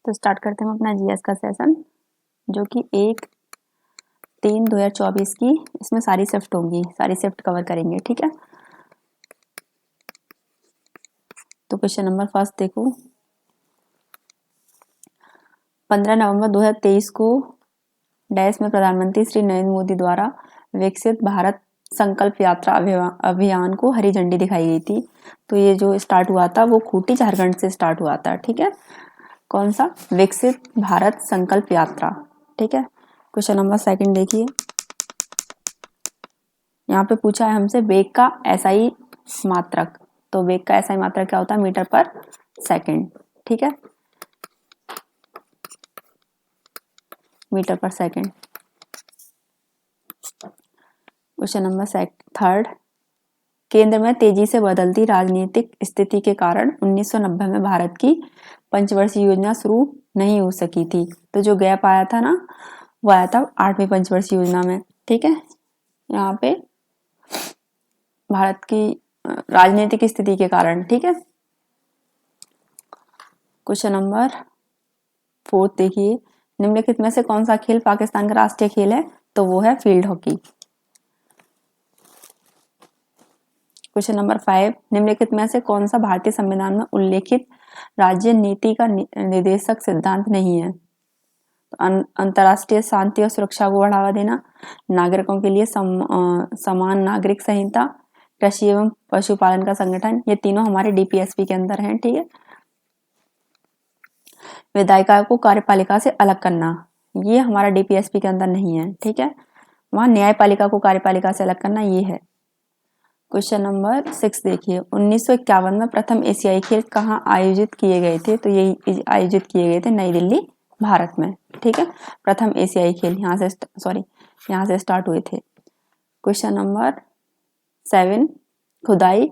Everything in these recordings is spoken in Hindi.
तो स्टार्ट करते हैं हम अपना जीएस का सेशन, जो कि 1/3/2024 की, इसमें सारी शिफ्ट होंगी, सारी शिफ्ट कवर करेंगे। ठीक है, तो क्वेश्चन नंबर फर्स्ट देखो, 15 नवंबर 2023 को डैश में प्रधानमंत्री श्री नरेंद्र मोदी द्वारा विकसित भारत संकल्प यात्रा अभियान को हरी झंडी दिखाई गई थी। तो ये जो स्टार्ट हुआ था वो खूंटी झारखंड से स्टार्ट हुआ था। ठीक है, कौन सा? विकसित भारत संकल्प यात्रा। ठीक है, क्वेश्चन नंबर सेकंड देखिए, यहाँ पे पूछा है हमसे वेग का एसआई मात्रक। तो वेग का एसआई मात्रक क्या होता है? मीटर पर सेकंड। ठीक है, मीटर पर सेकंड। क्वेश्चन नंबर थर्ड, केंद्र में तेजी से बदलती राजनीतिक स्थिति के कारण 1990 में भारत की पंचवर्षीय योजना शुरू नहीं हो सकी थी। तो जो गैप आया था ना, वो आया था 8वीं पंचवर्षीय योजना में। ठीक है, यहाँ पे भारत की राजनीतिक स्थिति के कारण। ठीक है, क्वेश्चन नंबर फोर्थ देखिए, निम्नलिखित में से कौन सा खेल पाकिस्तान का राष्ट्रीय खेल है? तो वो है फील्ड हॉकी। क्वेश्चन नंबर 5, निम्नलिखित में से कौन सा भारतीय संविधान में उल्लेखित राज्य नीति का निर्देशक सिद्धांत नहीं है? तो अंतर्राष्ट्रीय शांति और सुरक्षा को बढ़ावा देना, नागरिकों के लिए समान नागरिक संहिता, कृषि एवं पशुपालन का संगठन, ये तीनों हमारे डीपीएसपी के अंदर हैं। ठीक है, विधायिका को कार्यपालिका से अलग करना, ये हमारा डीपीएसपी के अंदर नहीं है। ठीक है, वहां न्यायपालिका को कार्यपालिका से अलग करना ये है। क्वेश्चन नंबर 6 देखिए, 1951 में प्रथम एशियाई खेल कहाँ आयोजित किए गए थे? तो ये आयोजित किए गए थे नई दिल्ली, भारत में। ठीक है, प्रथम एशियाई खेल यहाँ से स्टार्ट हुए थे। क्वेश्चन नंबर 7, खुदाई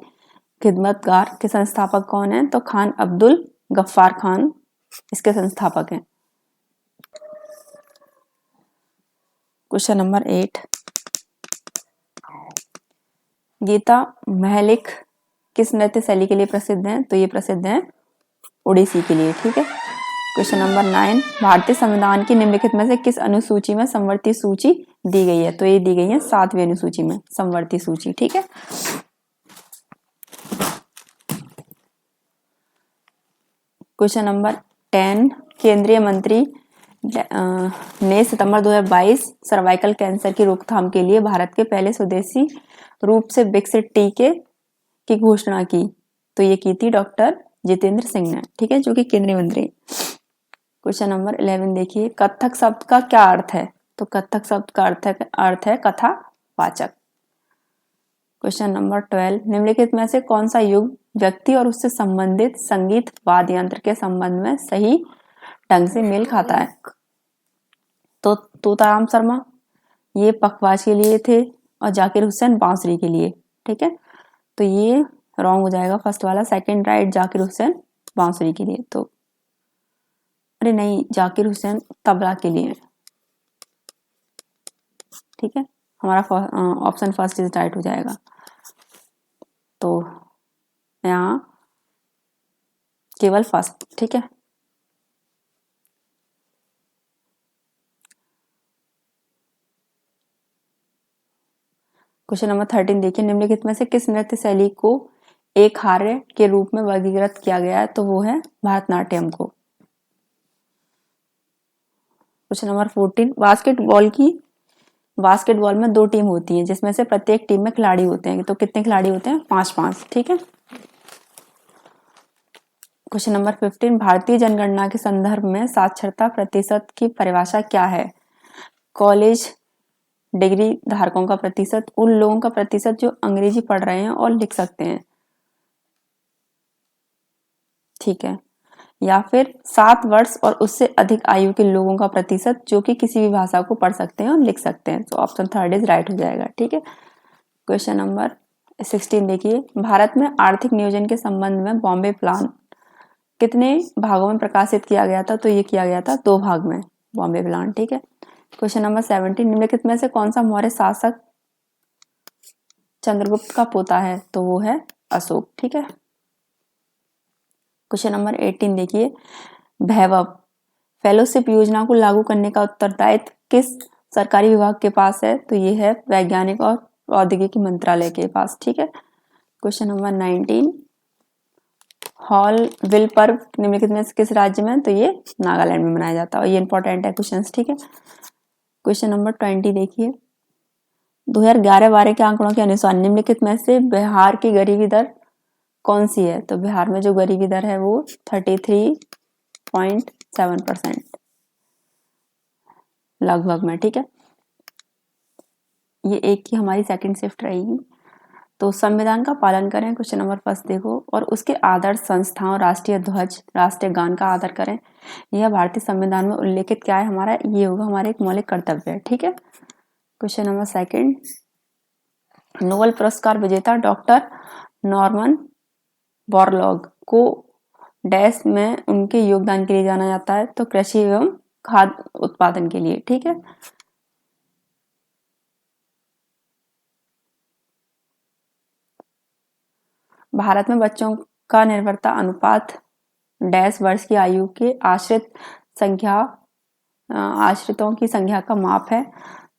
खिदमतगार के संस्थापक कौन है? तो खान अब्दुल गफ्फार खान इसके संस्थापक हैं। क्वेश्चन नंबर 8, गीता महलिक किस नृत्य शैली के लिए प्रसिद्ध हैं? तो ये प्रसिद्ध हैं ओडिसी के लिए। ठीक है, क्वेश्चन नंबर 9, भारतीय संविधान की निम्नलिखित में से किस अनुसूची में समवर्ती सूची दी गई है? तो ये दी गई है 7वीं अनुसूची में समवर्ती सूची। ठीक है, क्वेश्चन नंबर 10, केंद्रीय मंत्री ने सितंबर 2022 सर्वाइकल कैंसर की रोकथाम के लिए भारत के पहले स्वदेशी रूप से विकसित टीके की घोषणा की। तो ये की थी डॉक्टर जितेंद्र सिंह ने। ठीक है, जो कि केंद्रीय मंत्री। क्वेश्चन नंबर 11 देखिए, कथक शब्द का क्या अर्थ है? तो कथक शब्द का अर्थ है कथावाचक। क्वेश्चन नंबर 12, निम्नलिखित में से कौन सा युग व्यक्ति और उससे संबंधित संगीत वाद्य यंत्र के संबंध में सही ढंग से मेल खाता है? तो तोताराम शर्मा ये पखवाज के लिए थे और जाकिर हुसैन बांसुरी के लिए। ठीक है, तो ये रॉन्ग हो जाएगा फर्स्ट वाला, सेकंड राइट, जाकिर हुसैन बांसुरी के लिए। तो अरे नहीं, जाकिर हुसैन तबला के लिए। ठीक है, हमारा ऑप्शन फर्स्ट इज राइट हो जाएगा। तो यहाँ केवल फर्स्ट। ठीक है, क्वेश्चन नंबर 13 देखिए, निम्नलिखित में से किस नृत्य शैली को एक हार्य के रूप में वर्गीकृत किया गया है? तो वो है भरतनाट्यम को। क्वेश्चन नंबर 14, बास्केटबॉल में 2 टीम होती है जिसमें से प्रत्येक टीम में खिलाड़ी होते हैं। तो कितने खिलाड़ी होते हैं? 5-5। ठीक है, क्वेश्चन नंबर 15, भारतीय जनगणना के संदर्भ में साक्षरता प्रतिशत की परिभाषा क्या है? कॉलेज डिग्री धारकों का प्रतिशत, उन लोगों का प्रतिशत जो अंग्रेजी पढ़ रहे हैं और लिख सकते हैं। ठीक है, या फिर 7 वर्ष और उससे अधिक आयु के लोगों का प्रतिशत जो कि किसी भी भाषा को पढ़ सकते हैं और लिख सकते हैं। तो ऑप्शन थर्ड इज राइट हो जाएगा। ठीक है, क्वेश्चन नंबर 16 देखिए, भारत में आर्थिक नियोजन के संबंध में बॉम्बे प्लान कितने भागों में प्रकाशित किया गया था? तो ये किया गया था 2 भाग में बॉम्बे प्लान। ठीक है, क्वेश्चन नंबर 17, निम्नलिखित में से कौन सा मौर्य शासक चंद्रगुप्त का पोता है? तो वो है अशोक। ठीक है, क्वेश्चन नंबर 18 देखिए, वैभव फेलोशिप योजना को लागू करने का उत्तरदायित्व किस सरकारी विभाग के पास है? तो ये है वैज्ञानिक और प्रौद्योगिकी मंत्रालय के पास। ठीक है। क्वेश्चन नंबर 19, हॉल विल पर्व निम्नलिखित में से किस राज्य में? तो ये नागालैंड में मनाया जाता है और ये इंपॉर्टेंट है क्वेश्चन। ठीक है। क्वेश्चन नंबर 20 देखिए, 2011-12 के आंकड़ों के अनुसार निम्नलिखित में से बिहार की गरीबी दर कौन सी है? तो बिहार में जो गरीबी दर है वो 33.7% लगभग में। ठीक है। ये एक की हमारी सेकंड शिफ्ट रहेगी। तो संविधान का पालन करें, क्वेश्चन नंबर फर्स्ट देखो, और उसके आदर्श संस्थाओं, राष्ट्रीय ध्वज, राष्ट्रीय गान का आदर करें। यह भारतीय संविधान में उल्लेखित क्या है हमारा? ये होगा हमारे एक मौलिक कर्तव्य है। ठीक है। क्वेश्चन नंबर सेकंड, नोबेल पुरस्कार विजेता डॉक्टर नॉर्मन बोरलॉग को डैश में उनके योगदान के लिए जाना जाता है? तो कृषि एवं खाद्य उत्पादन के लिए। ठीक है। भारत में बच्चों का निर्भरता अनुपात डैश वर्ष की आयु के आश्रितों की संख्या का माप है।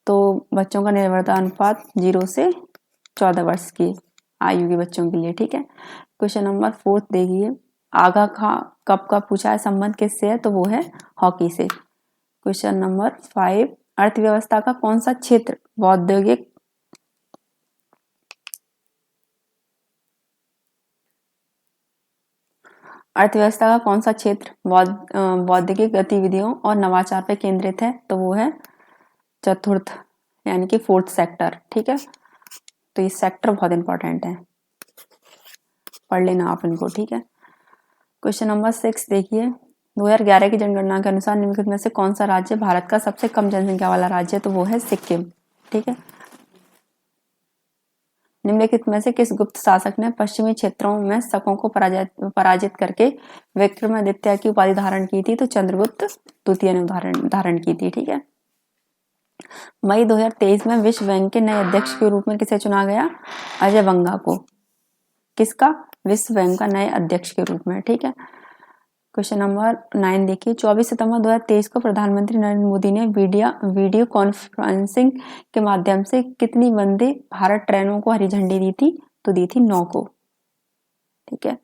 तो बच्चों का निर्भरता अनुपात 0 से 14 वर्ष की आयु के बच्चों के लिए। ठीक है। क्वेश्चन नंबर 4 देखिए, आगा कप का पूछा है संबंध किससे है? तो वो है हॉकी से। क्वेश्चन नंबर 5, अर्थव्यवस्था का कौन सा क्षेत्र औद्योगिक अर्थव्यवस्था का कौन सा क्षेत्र बौद्धिक गतिविधियों और नवाचार पर केंद्रित है? तो वो है चतुर्थ यानी कि फोर्थ सेक्टर। ठीक है। तो ये सेक्टर बहुत इंपॉर्टेंट है, पढ़ लेना आप इनको। ठीक है। क्वेश्चन नंबर 6 देखिए, 2011 की जनगणना के अनुसार निम्नलिखित में से कौन सा राज्य भारत का सबसे कम जनसंख्या वाला राज्य है? तो वो है सिक्किम। ठीक है। निम्नलिखित में से किस गुप्त शासक ने पश्चिमी क्षेत्रों में शकों को पराजित करके विक्रमादित्य की उपाधि धारण की थी? तो चंद्रगुप्त द्वितीय ने धारण की थी। ठीक है। मई 2023 में विश्व बैंक के नए अध्यक्ष के रूप में किसे चुना गया? अजय बंगा को। किसका? विश्व बैंक का नए अध्यक्ष के रूप में। ठीक है। क्वेश्चन नंबर 9 देखिए, 24 सितंबर 2023 को प्रधानमंत्री नरेंद्र मोदी ने वीडियो कॉन्फ्रेंसिंग के माध्यम से कितनी वंदे भारत ट्रेनों को हरी झंडी दी थी? तो दी थी 9 को। ठीक है।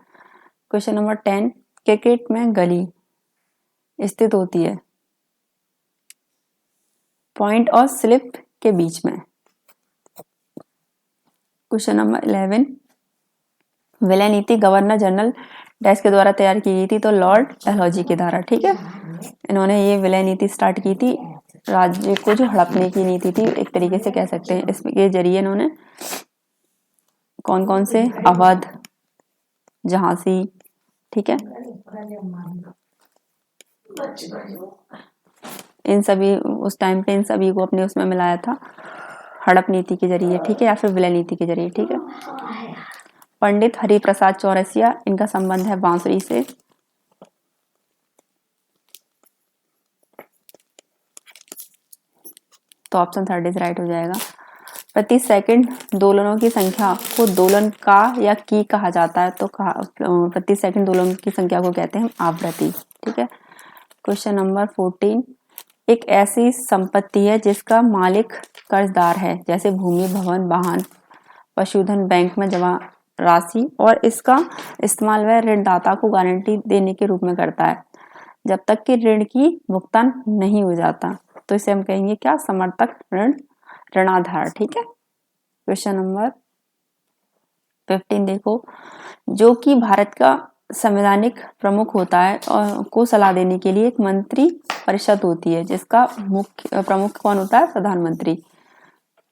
क्वेश्चन नंबर 10, क्रिकेट में गली स्थित होती है पॉइंट और स्लिप के बीच में। क्वेश्चन नंबर 11, विलय नीति गवर्नर जनरल डैश के द्वारा तैयार की गई थी? तो लॉर्ड डलहौजी के द्वारा। ठीक है। इन्होंने ये विलय नीति स्टार्ट की थी, राज्य को जो हड़पने की नीति थी एक तरीके से कह सकते हैं। इसके जरिए इन्होंने कौन कौन से, अवध, झांसी, ठीक है, इन सभी उस टाइम पे इन सभी को अपने उसमें मिलाया था हड़प नीति के जरिए। ठीक है। या फिर विलय नीति के जरिए। ठीक है। पंडित हरिप्रसाद चौरसिया, इनका संबंध है बांसुरी से। तो ऑप्शन 3 इज राइट हो जाएगा। प्रति सेकंड दोलनों की संख्या को दोलन का या की कहा जाता है? तो प्रति सेकंड दोलन की संख्या को कहते हैं आवृत्ति। ठीक है। क्वेश्चन नंबर 14, एक ऐसी संपत्ति है जिसका मालिक कर्जदार है, जैसे भूमि, भवन, वाहन, पशुधन, बैंक में जमा राशि, और इसका इस्तेमाल वह ऋणदाता को गारंटी देने के रूप में करता है जब तक कि ऋण की भुगतान नहीं हो जाता। तो इसे हम कहेंगे क्या? समर्थक ऋण, ऋणाधार। ठीक है। क्वेश्चन नंबर 15 देखो, जो कि भारत का संवैधानिक प्रमुख होता है और को सलाह देने के लिए एक मंत्री परिषद होती है, जिसका मुख्य प्रमुख कौन होता है? प्रधानमंत्री।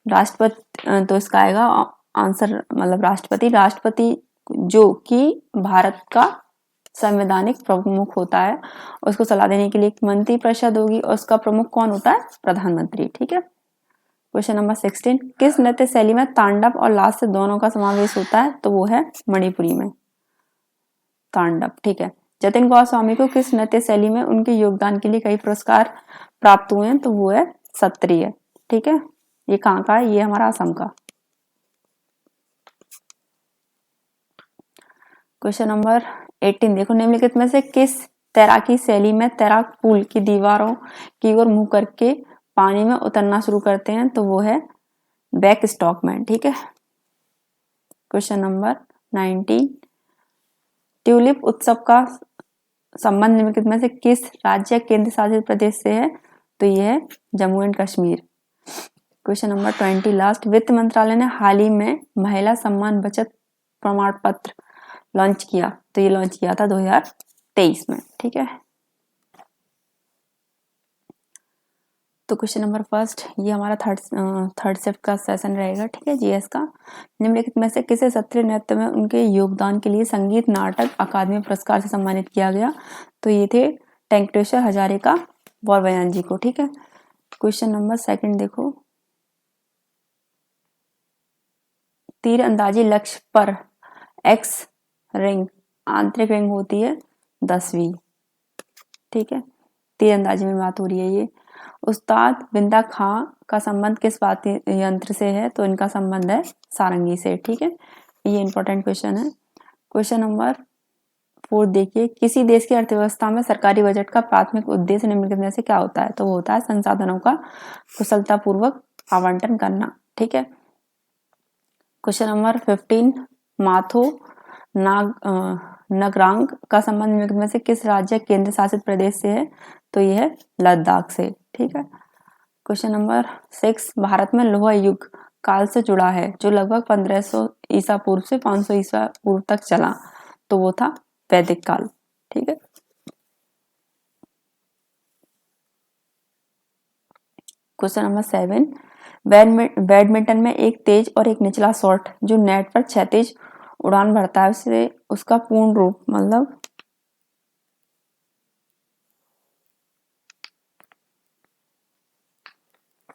राष्ट्रपति, तो इसका आएगा आंसर मतलब राष्ट्रपति जो कि भारत का संवैधानिक प्रमुख होता है, उसको सलाह देने के लिए एक मंत्री परिषद होगी और उसका प्रमुख कौन होता है? प्रधानमंत्री। ठीक है। क्वेश्चन नंबर 16, किस नृत्य शैली में तांडव और लास्य दोनों का समावेश होता है? तो वो है मणिपुरी में तांडव। ठीक है। जतिन गोस्वामी को किस नृत्य शैली में उनके योगदान के लिए कई पुरस्कार प्राप्त हुए हैं? तो वो है सत्रिय। ठीक है। ये कहाँ का है? ये हमारा असम का। क्वेश्चन नंबर 18 देखो, निम्नलिखित में से किस तैराकी शैली में तैराक पूल की दीवारों की ओर मुंह करके पानी में उतरना शुरू करते हैं, तो वो है बैक स्ट्रोक में। ठीक है। क्वेश्चन नंबर 19, ट्यूलिप उत्सव का संबंध निम्नलिखित में से किस राज्य केंद्र शासित प्रदेश से है, तो ये है Jammu and Kashmir. Question number 20 last, वित्त मंत्रालय ने हाल ही में महिला सम्मान बचत प्रमाण पत्र लॉन्च किया, तो ये लॉन्च किया था 2023 में। ठीक है। तो क्वेश्चन नंबर फर्स्ट, ये हमारा थर्ड शिफ्ट का सेशन रहेगा। ठीक है, जीएस का। निम्नलिखित में से किसे शास्त्रीय नृत्य में उनके योगदान के लिए संगीत नाटक अकादमी पुरस्कार से सम्मानित किया गया, तो ये थे टंकेश्वर हजारिका और बयान जी को। ठीक है। क्वेश्चन नंबर सेकंड देखो, तीर अंदाजी लक्ष्य पर एक्स रिंग आंतरिक रिंग होती है 10वीं। ठीक है, तीरंदाजी में बात हो रही है। ये उस्ताद बिंदा खां का संबंध किस वाद्य यंत्र से है, तो इनका संबंध है सारंगी से। ठीक है, ये इंपॉर्टेंट क्वेश्चन है। क्वेश्चन नंबर 4 देखिए, किसी देश की अर्थव्यवस्था में सरकारी बजट का प्राथमिक उद्देश्य निम्नलिखित में से क्या होता है, तो वो होता है संसाधनों का कुशलतापूर्वक आवंटन करना। ठीक है। क्वेश्चन नंबर 15, माथो नगरांग का संबंध निम्नलिखित में से किस राज्य केंद्र शासित प्रदेश से है, तो यह है लद्दाख से। ठीक है। क्वेश्चन नंबर 6, भारत में लोहा युग काल से जुड़ा है जो लगभग 1500 ईसा पूर्व से 500 ईसा पूर्व तक चला, तो वो था वैदिक काल। ठीक है। क्वेश्चन नंबर 7, बैडमिंटन में एक तेज और एक निचला शॉट जो नेट पर क्षैतिज उड़ान भरता है, उसे उसका पूर्ण रूप मतलब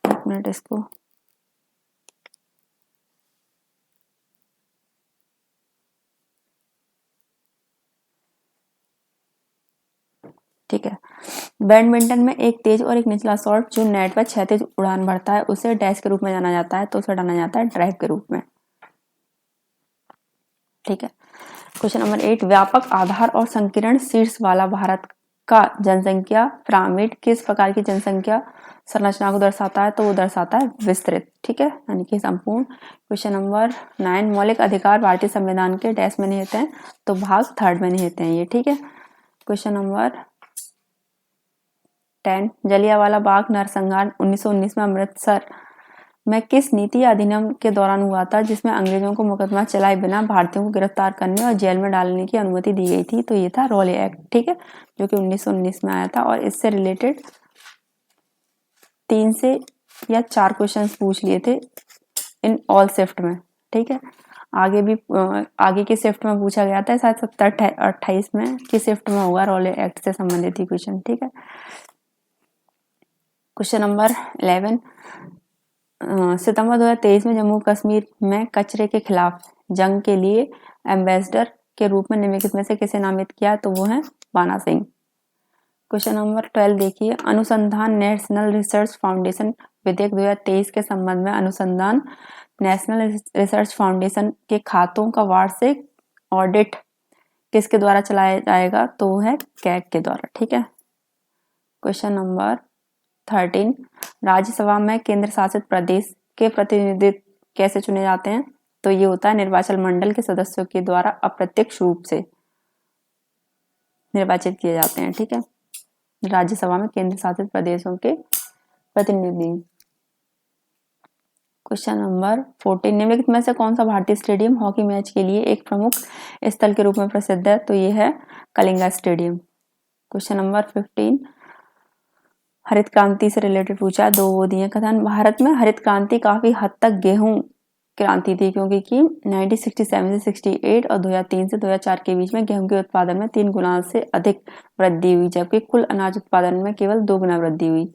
एक मिनट इसको ठीक है। बैडमिंटन में एक तेज और एक निचला शॉट जो नेट पर क्षैतिज उड़ान भरता है उसे डैश के रूप में जाना जाता है, तो उसे जाना जाता है ड्राइव के रूप में। ठीक है। क्वेश्चन नंबर 8, व्यापक आधार और संकीर्ण शीर्ष वाला भारत का जनसंख्या पिरामिड किस प्रकार की जनसंख्या संरचना को दर्शाता है, तो वो दर्शाता है विस्तृत। ठीक है, यानी कि संपूर्ण। क्वेश्चन नंबर 9, मौलिक अधिकार भारतीय संविधान के डैश में निहित हैं, तो भाग 3 में निहित हैं ये। ठीक है। क्वेश्चन नंबर 10, जलियांवाला बाग नरसंहार 1919 में अमृतसर में किस नीति या अधिनियम के दौरान हुआ था जिसमें अंग्रेजों को मुकदमा चलाए बिना भारतीयों को गिरफ्तार करने और जेल में डालने की अनुमति दी गई थी, तो ये था रॉले एक्ट। ठीक है, जो कि 1919 में आया था। और इससे रिलेटेड 3 से या 4 क्वेश्चंस पूछ लिए थे इन ऑल शिफ्ट में। ठीक है, आगे की शिफ्ट में पूछा गया था शायद 17-28 में की शिफ्ट में होगा रॉले एक्ट से संबंधित ही क्वेश्चन। ठीक है। क्वेश्चन नंबर 11, सितंबर 2023 में जम्मू कश्मीर में कचरे के खिलाफ जंग के लिए एम्बेसडर के रूप में निम्नलिखित में से किसे नामित किया, तो वो है बाना सिंह। क्वेश्चन नंबर 12 देखिए, अनुसंधान नेशनल रिसर्च फाउंडेशन विधेयक 2023 के संबंध में अनुसंधान नेशनल रिसर्च फाउंडेशन के खातों का वार्षिक ऑडिट किसके द्वारा चलाया जाएगा, तो वो है कैग के द्वारा। ठीक है। क्वेश्चन नंबर 13, राज्यसभा में केंद्र शासित प्रदेश के प्रतिनिधित्व कैसे चुने जाते हैं, तो ये होता है निर्वाचन मंडल के सदस्यों के द्वारा अप्रत्यक्ष रूप से निर्वाचित किए जाते हैं। ठीक है, राज्यसभा में केंद्र शासित प्रदेशों के प्रतिनिधि। क्वेश्चन नंबर 14, निम्नलिखित में से कौन सा भारतीय स्टेडियम हॉकी मैच के लिए एक प्रमुख स्थल के रूप में प्रसिद्ध है, तो ये है कलिंगा स्टेडियम। क्वेश्चन नंबर 15, हरित क्रांति से रिलेटेड पूछा, 2 वो दिए कथन। भारत में हरित क्रांति काफी हद तक गेहूं क्रांति थी क्योंकि 1967 से 68 और 2003 से 2004 के बीच में गेहूं के उत्पादन में 3 गुना से अधिक वृद्धि हुई, जबकि कुल अनाज उत्पादन में केवल 2 गुना वृद्धि हुई।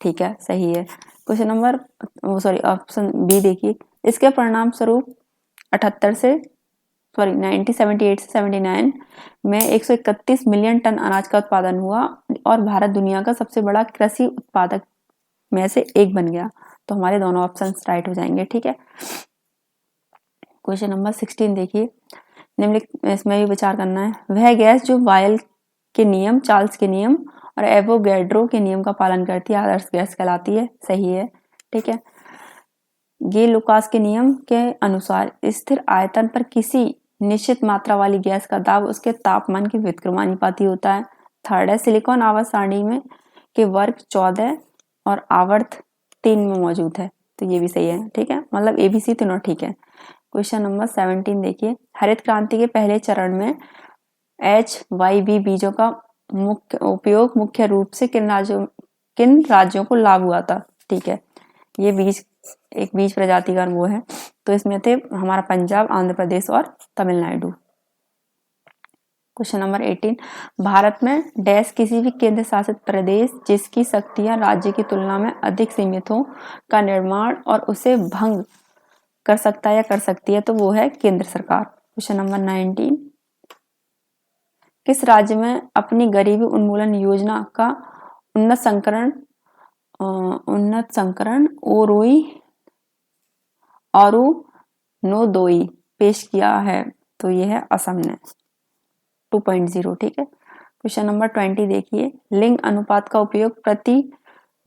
ठीक है, सही है। क्वेश्चन नंबर ऑप्शन बी देखिए, इसके परिणाम स्वरूप 1978 से 79 में 131 मिलियन टन अनाज का उत्पादन हुआ और भारत दुनिया का सबसे बड़ा कृषि उत्पादक में से एक बन गया। तो हमारे दोनों ऑप्शन राइट हो जाएंगे। ठीक है। क्वेश्चन नंबर 16 देखिए, निम्नलिखित इसमें भी विचार करना है। वह गैस जो वायल के नियम, चार्ल्स के नियम और एवोगैड्रो के नियम का पालन करती है, आदर्श गैस कहलाती है। सही है, ठीक है। ये लुकास के नियम के अनुसार स्थिर आयतन पर किसी निश्चित मात्रा वाली गैस का दाब उसके तापमान के व्युत्क्रमानुपाती होता है। थर्ड है, सिलिकॉन आवर्त सारणी में के वर्ग 14 और आवर्त 3 में मौजूद है, तो ये भी सही है, ठीक है। मतलब ABC तीनों ठीक है। क्वेश्चन नंबर 17 देखिए, हरित क्रांति के पहले चरण में HYB बीजों का मुख्य उपयोग मुख्य रूप से किन राज्यों को लाभ हुआ था, ठीक है। ये बीज एक बीज प्रजाति का वो है, तो इसमें थे हमारा पंजाब, आंध्र प्रदेश और तमिलनाडु। क्वेश्चन नंबर 18, भारत में डैश किसी भी केंद्र शासित प्रदेश जिसकी शक्तियां राज्य की तुलना में अधिक सीमित हो का निर्माण और उसे भंग कर सकता है या कर सकती है, तो वो है केंद्र सरकार। क्वेश्चन नंबर 19, किस राज्य में अपनी गरीबी उन्मूलन योजना का उन्नत संकरण अरुणोदय पेश किया है, तो ये है असम ने 2.0, ठीक है। क्वेश्चन नंबर 20 देखिए, लिंग अनुपात का उपयोग प्रति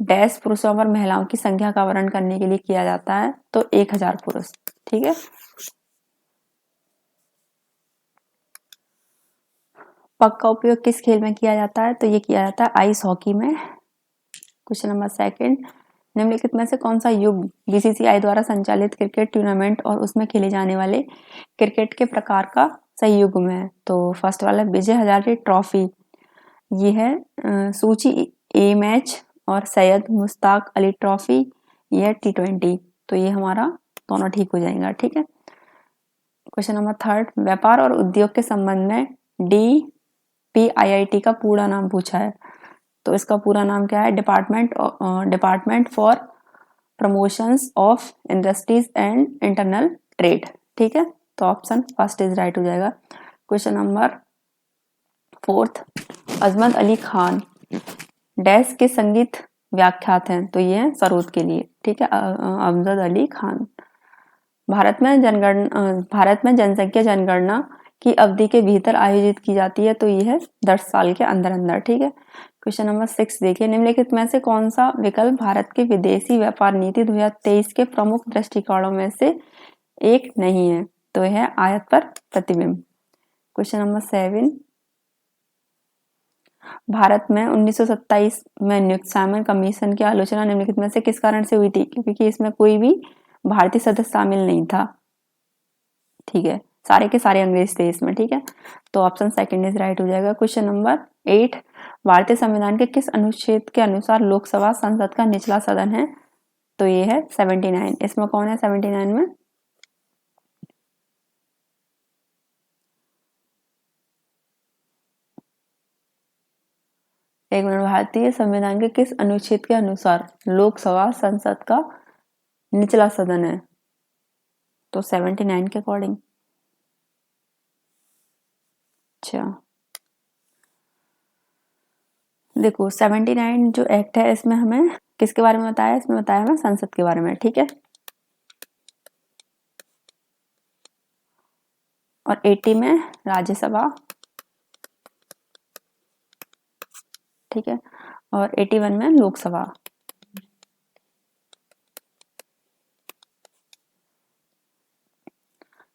डैश पुरुषों पर महिलाओं की संख्या का वर्णन करने के लिए किया जाता है, तो 1000 पुरुष, ठीक है। पक का उपयोग किस खेल में किया जाता है, तो ये किया जाता है आइस हॉकी में। क्वेश्चन नंबर 2, निम्नलिखित में से कौन सा युग BCCI द्वारा संचालित क्रिकेट टूर्नामेंट और उसमें खेले जाने वाले क्रिकेट के प्रकार का सही युग में है, तो फर्स्ट वाला विजय हजारे ट्रॉफी, ये है सूची A मैच, और सैयद मुश्ताक अली ट्रॉफी, ये है T20, तो ये हमारा दोनों ठीक हो जाएगा, ठीक है। क्वेश्चन नंबर 3, व्यापार और उद्योग के संबंध में DPIIT का पूरा नाम पूछा है, तो इसका पूरा नाम क्या है, department for promotions of industries and internal trade, ठीक है। तो ऑप्शन फर्स्ट इज राइट हो जाएगा। क्वेश्चन नंबर 4, अजमत अली खान डैश के संगीत व्याख्यात हैं, तो ये है सरोद के लिए, ठीक है। अजमत अली खान। भारत में जनसंख्या जनगणना की अवधि के भीतर आयोजित की जाती है, तो ये है 10 साल के अंदर अंदर, ठीक है। क्वेश्चन नंबर 6 देखिए, निम्नलिखित में से कौन सा विकल्प भारत के विदेशी व्यापार नीति 2023 के प्रमुख दृष्टिकोणों में से एक नहीं है, तो यह है आयात पर प्रतिबिंब। क्वेश्चन नंबर 7, भारत में 1927 में नियुक्त साइमन कमीशन की आलोचना निम्नलिखित में से किस कारण से हुई थी, क्योंकि इसमें कोई भी भारतीय सदस्य शामिल नहीं था, ठीक है। सारे के सारे अंग्रेज थे इसमें, ठीक है। तो ऑप्शन सेकंड इज राइट हो जाएगा। क्वेश्चन नंबर 8, भारतीय संविधान के किस अनुच्छेद के अनुसार लोकसभा संसद का निचला सदन है, तो ये है 79। इसमें कौन है 79 में, एक मिनट, भारतीय संविधान के किस अनुच्छेद के अनुसार लोकसभा संसद का निचला सदन है, तो 79 के अकॉर्डिंग। अच्छा देखो 79 जो एक्ट है इसमें हमें किसके बारे में बताया, इसमें बताया हमें संसद के बारे में, ठीक है। और 80 में राज्यसभा, ठीक है। और 81 में लोकसभा।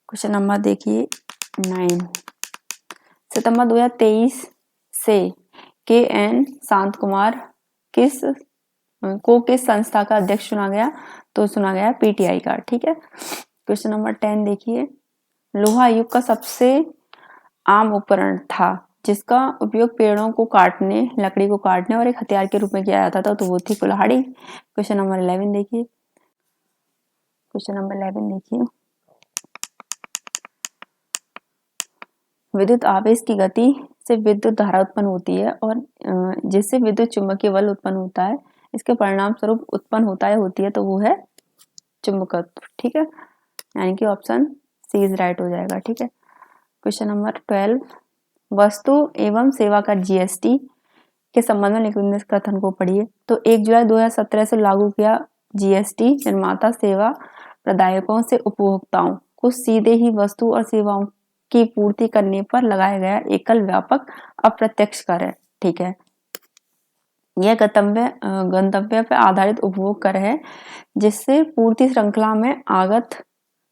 क्वेश्चन नंबर देखिए 9, सितंबर 2023 से KN शांत कुमार किस संस्था का अध्यक्ष चुना गया, तो चुना गया PTI का, ठीक है। क्वेश्चन नंबर 10 देखिए, लोहा युग का सबसे आम उपकरण था जिसका उपयोग पेड़ों को काटने, लकड़ी को काटने और एक हथियार के रूप में किया जाता था, तो वो थी कुल्हाड़ी। क्वेश्चन नंबर 11 देखिए, विद्युत आवेश की गति से विद्युत धारा उत्पन्न होती है और जिससे विद्युत चुम्बकीय बल उत्पन्न होता है, इसके परिणाम स्वरूप उत्पन्न होता है होती है, तो वो है चुंबकत्व, ठीक है। यानी कि ऑप्शन सी इज राइट हो जाएगा, ठीक है। क्वेश्चन नंबर 12, वस्तु एवं सेवा कर GST के संबंध में निम्नलिखित कथन को पढ़िए। तो 1 जुलाई 2017 से लागू किया GST निर्माता सेवा प्रदायकों से उपभोक्ताओं को सीधे ही वस्तु और सेवाओं की पूर्ति करने पर लगाया गया एकल व्यापक अप्रत्यक्ष कर है। ठीक है, यह गंतव्य पर आधारित उपभोग कर है जिससे पूर्ति श्रृंखला में आगत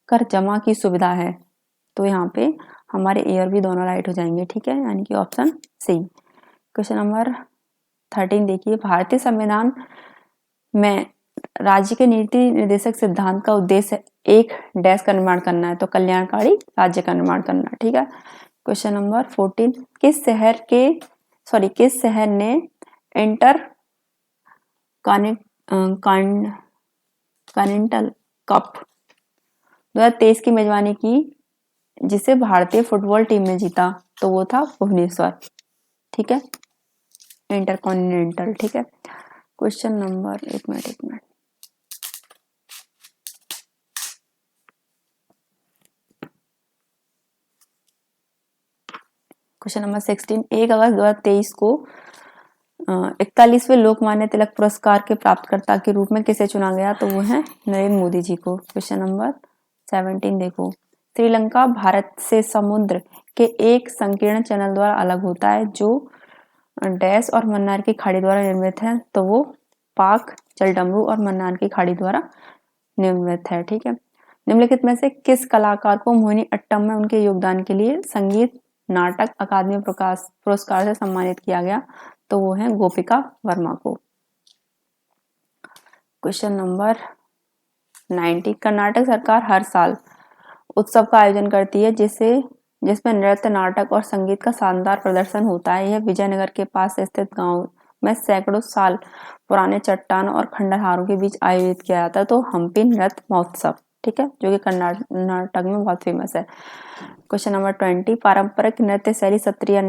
कर जमा की सुविधा है। तो यहाँ पे हमारे ए और बी दोनों राइट हो जाएंगे। ठीक है, यानी कि ऑप्शन सी। क्वेश्चन नंबर 13 देखिए, भारतीय संविधान में राज्य के नीति निर्देशक सिद्धांत का उद्देश्य एक डैश का निर्माण करना है, तो कल्याणकारी राज्य का निर्माण करना है। ठीक है, क्वेश्चन नंबर 14, किस शहर ने इंटर कॉन्टिनेंटल कप 2023 की मेजबानी की जिसे भारतीय फुटबॉल टीम ने जीता? तो वो था भुवनेश्वर। ठीक है, इंटरकॉन्टिनेंटल। ठीक है, क्वेश्चन नंबर एक मिनट क्वेश्चन नंबर 16, 1 अगस्त 2023 को 41वें लोकमान्य तिलक पुरस्कार के प्राप्तकर्ता के रूप में किसे चुना गया? तो वो है नरेंद्र मोदी जी को। क्वेश्चन नंबर 17 देखो, श्रीलंका भारत से समुद्र के एक संकीर्ण चैनल द्वारा अलग होता है जो डैश और मन्नार की खाड़ी द्वारा निर्मित है। तो वो पाक, जलडमरू और मन्नार की खाड़ी द्वारा निर्मित है। ठीक है, निम्नलिखित में से किस कलाकार को मोहिनी अट्टम में उनके योगदान के लिए संगीत नाटक अकादमी पुरस्कार से सम्मानित किया गया? तो वो है गोपिका वर्मा को। क्वेश्चन नंबर 90, कर्नाटक सरकार हर साल उत्सव का आयोजन करती है जिसमें नृत्य, नाटक और संगीत का शानदार प्रदर्शन होता है। यह विजयनगर के पास स्थित गांव में सैकड़ों साल पुराने चट्टान और खंडहरों के बीच आयोजित किया जाता है। तो हम्पी नृत्य महोत्सव। ठीक है, जो कि कर्नाटक में बहुत फेमस है। क्वेश्चन नंबर 20, पारंपरिक नृत्य शैली सत्रिया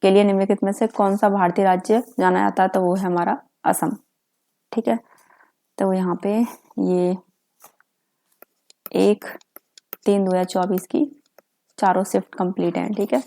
के लिए निम्नलिखित में से कौन सा भारतीय राज्य जाना जाता है? तो वो है हमारा असम। ठीक है, तो यहाँ पे ये 1/3/2024 की चारों शिफ्ट कंप्लीट है। ठीक है,